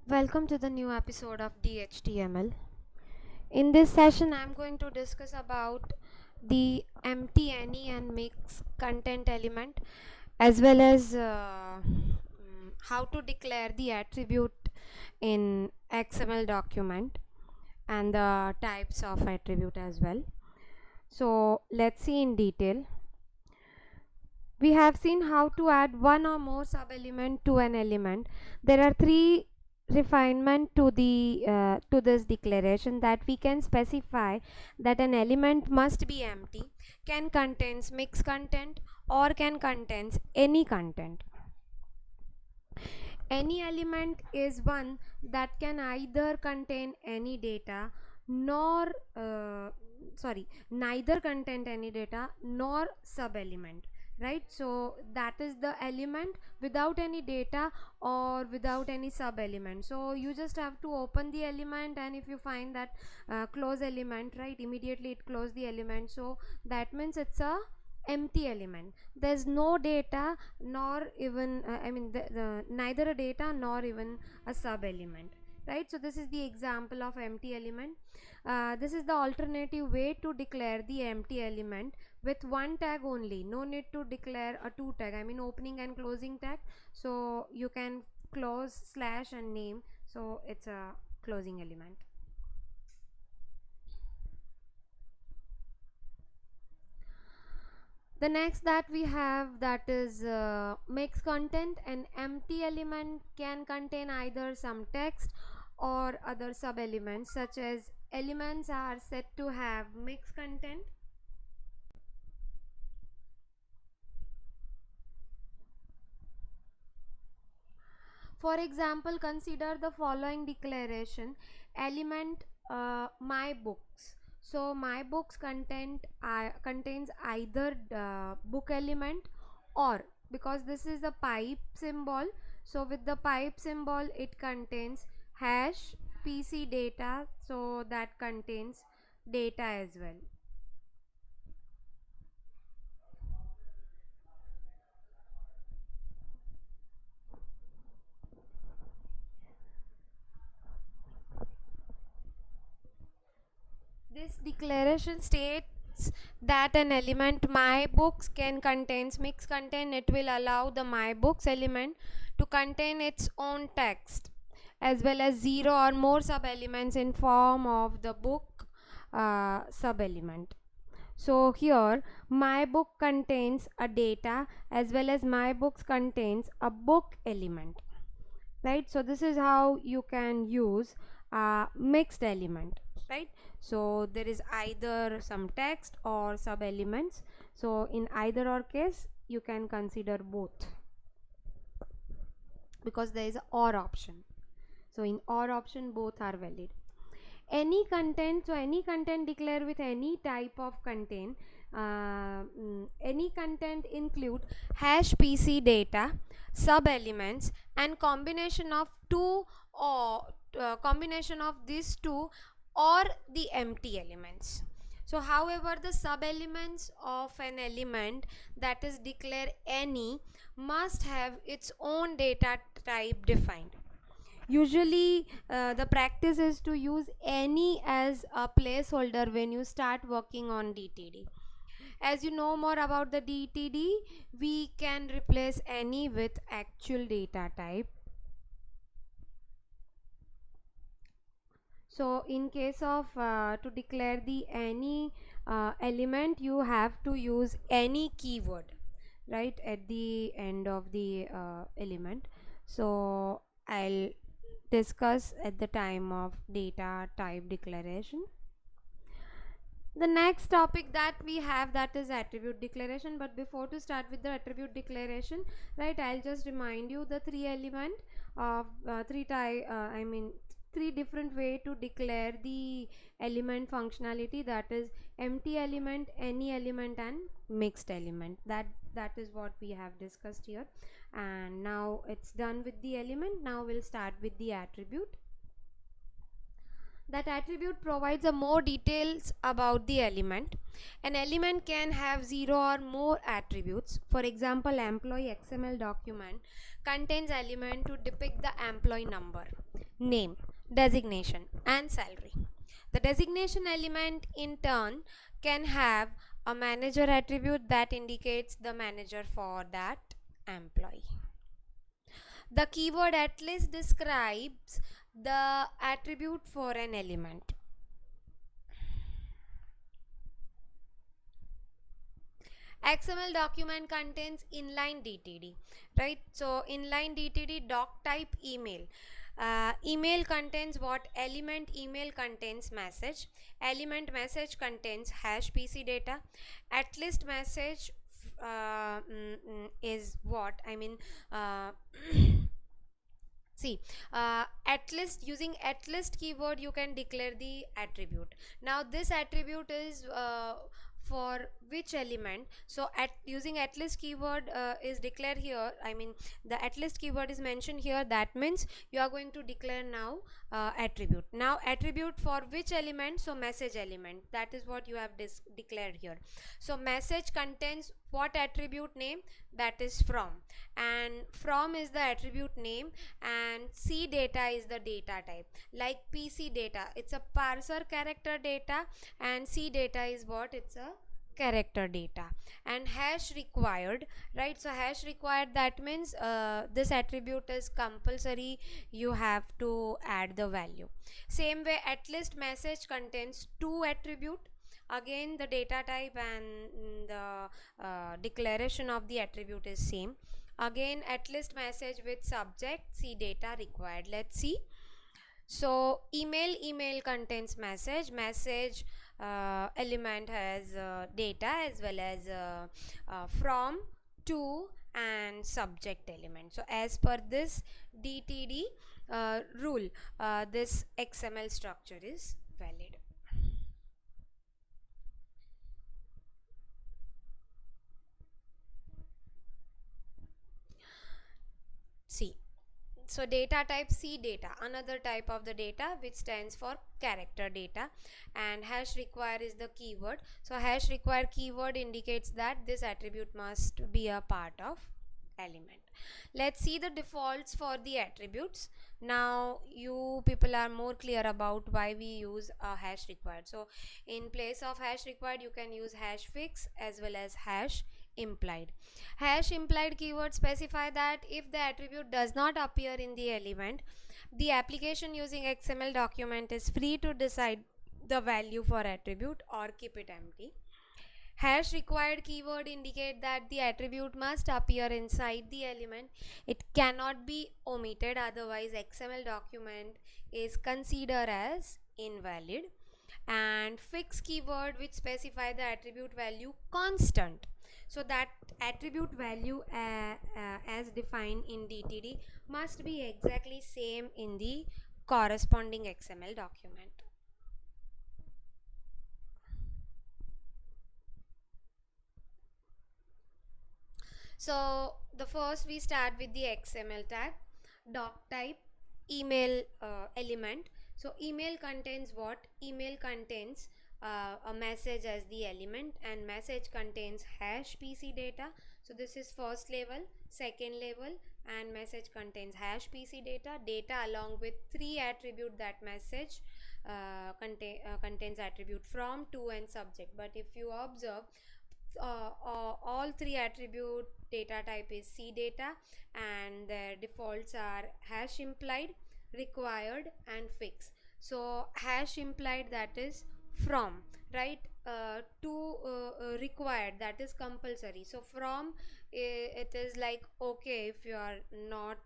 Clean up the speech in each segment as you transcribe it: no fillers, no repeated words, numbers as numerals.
Welcome to the new episode of DHTML. In this session, I'm going to discuss about the empty any and mix content element, as well as how to declare the attribute in XML document and the types of attribute as well. So let's see in detail. We have seen how to add one or more sub-element to an element. There are three refinement to this declaration, that we can specify that an element must be empty, can contains mixed content, or can contains any content. Any element is one that can either contain any data nor neither contain any data nor sub element, right? So that is the element without any data or without any sub element. So you just have to open the element, and if you find that close element, right, immediately it close the element. So that means it's a empty element. There's no data nor even neither a data nor even a sub element, right? So this is the example of empty element. This is the alternative way to declare the empty element with one tag only. No need to declare a two tag, opening and closing tag. So you can close slash and name, so it's a closing element. The next that we have, that is mixed content. An empty element can contain either some text or other sub elements, such as elements are said to have mixed content. For example, consider the following declaration: element my books. So my books contains either book element, or, because this is a pipe symbol, so with the pipe symbol it contains hash PC data, so that contains data as well. This declaration states that an element my books can contains mixed content. It will allow the my books element to contain its own text, as well as zero or more sub elements in form of the book sub element. So here my book contains a data, as well as my books contains a book element, right? So this is how you can use a mixed element, right? So there is either some text or sub elements, so in either or case you can consider both, because there is a or option. So in or option both are valid. Any content, so any content declare with any type of content. Any content include hash PC data, sub elements, and combination of two, or combination of these two, or the empty elements. So however, the sub elements of an element that is declare any must have its own data type defined. Usually the practice is to use any as a placeholder when you start working on DTD. As you know more about the DTD, we can replace any with actual data type. So in case of to declare the any element, you have to use any keyword, right, at the end of the element. So I'll discuss at the time of data type declaration. The next topic that we have, that is attribute declaration. But before to start with the attribute declaration, right, I'll just remind you the three element of three different way to declare the element functionality, that is empty element, any element, and mixed element. That is what we have discussed here. And now it's done with the element. Now we'll start with the attribute. That attribute provides a more details about the element. An element can have zero or more attributes. For example, employee XML document contains element to depict the employee number, name, designation, and salary. The designation element in turn can have a manager attribute that indicates the manager for that employee. The keyword at least describes the attribute for an element. XML document contains inline DTD, right? So inline DTD doc type email. Email contains what? Element email contains message. Element message contains hash PC data. At least message is what? I mean, see, at least using at least keyword you can declare the attribute. Now this attribute is for which element? So at using at least keyword is declared here. I mean, the at least keyword is mentioned here. That means you are going to declare now attribute. Now attribute for which element? So message element. That is what you have declared here. So message contains what attribute name? That is from, and from is the attribute name, and C data is the data type. Like PC data, it's a parser character data, and C data is what? It's a character data. And hash required, right? So hash required, that means this attribute is compulsory, you have to add the value. Same way, at least message contains two attribute. Again the data type and the declaration of the attribute is same. Again at least message with subject C data required. Let's see. So email contains message element has data as well as from, to, and subject element. So as per this DTD rule, this XML structure is valid. See, so data type C data, another type of the data which stands for character data, and hash require is the keyword. So hash require keyword indicates that this attribute must be a part of element. Let's see the defaults for the attributes. Now you people are more clear about why we use a hash required. So in place of hash required you can use hash fix as well as hash implied. Hash implied keyword specify that if the attribute does not appear in the element, the application using XML document is free to decide the value for attribute or keep it empty. Hash required keyword indicate that the attribute must appear inside the element. It cannot be omitted, otherwise XML document is considered as invalid. And fix keyword which specify the attribute value constant. So that attribute value as defined in DTD must be exactly same in the corresponding XML document. So the first we start with the XML tag, doc type, email element. So email contains what? Email contains a message as the element, and message contains hash PC data. So this is first level, second level, and message contains hash PC data along with three attribute. That message contains attribute from, to, and subject. But if you observe, all three attribute data type is C data, and their defaults are hash implied, required, and fix. So hash implied, that is from, right? To required, that is compulsory. So from it is like okay if you are not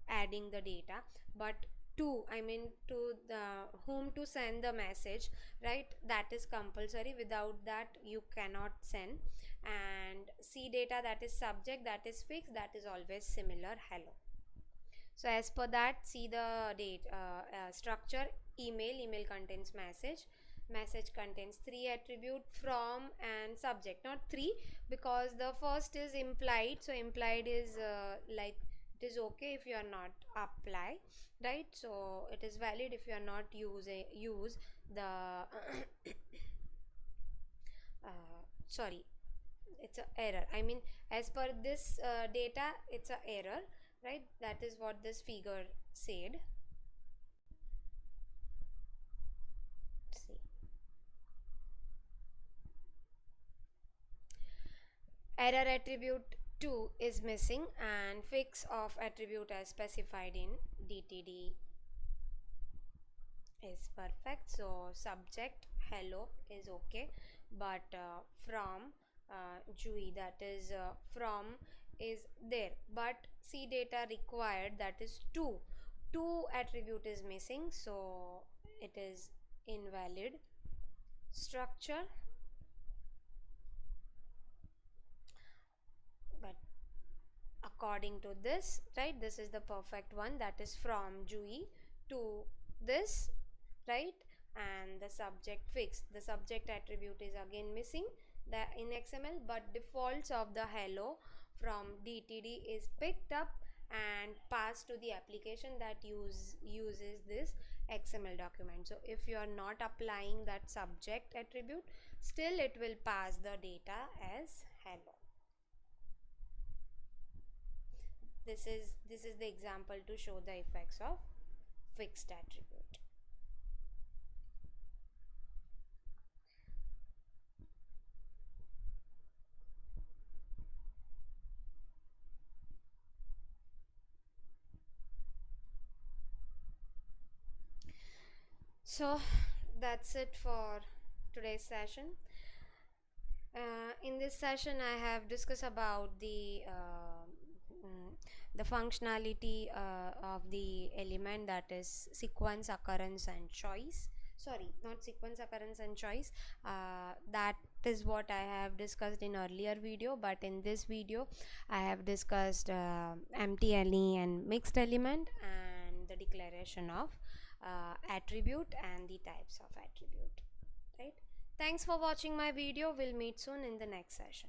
adding the data, but to, I mean to the whom to send the message, right? That is compulsory, without that you cannot send. And C data, that is subject, that is fixed, that is always similar, hello. So as per that, see the date structure. Email contains message contains three attribute, from and subject. Not three, because the first is implied, so implied is like it is okay if you are not apply, right? So it is valid if you are not use the sorry, it's a error. I mean, as per this data, it's a error. right? That is what this figure said. See, error attribute 2 is missing and fix of attribute as specified in DTD is perfect. So subject hello is okay, but from GUI, that is from is there, but C data required, that is 2 attribute is missing, so it is invalid. Structure, but according to this, right, this is the perfect one, that is from GUI to this, right? And the subject fixed, the subject attribute is again missing the in XML, but defaults of the hello from DTD is picked up and passed to the application that uses this XML document. So if you are not applying that subject attribute, still it will pass the data as hello. This is the example to show the effects of fixed attribute. So that's it for today's session. In this session I have discussed about the functionality of the element, that is sequence, occurrence and choice. Sorry, not sequence, occurrence and choice. That is what I have discussed in earlier video, but in this video I have discussed empty and mixed element and the declaration of attribute and the types of attribute, right? Thanks for watching my video. We'll meet soon in the next session.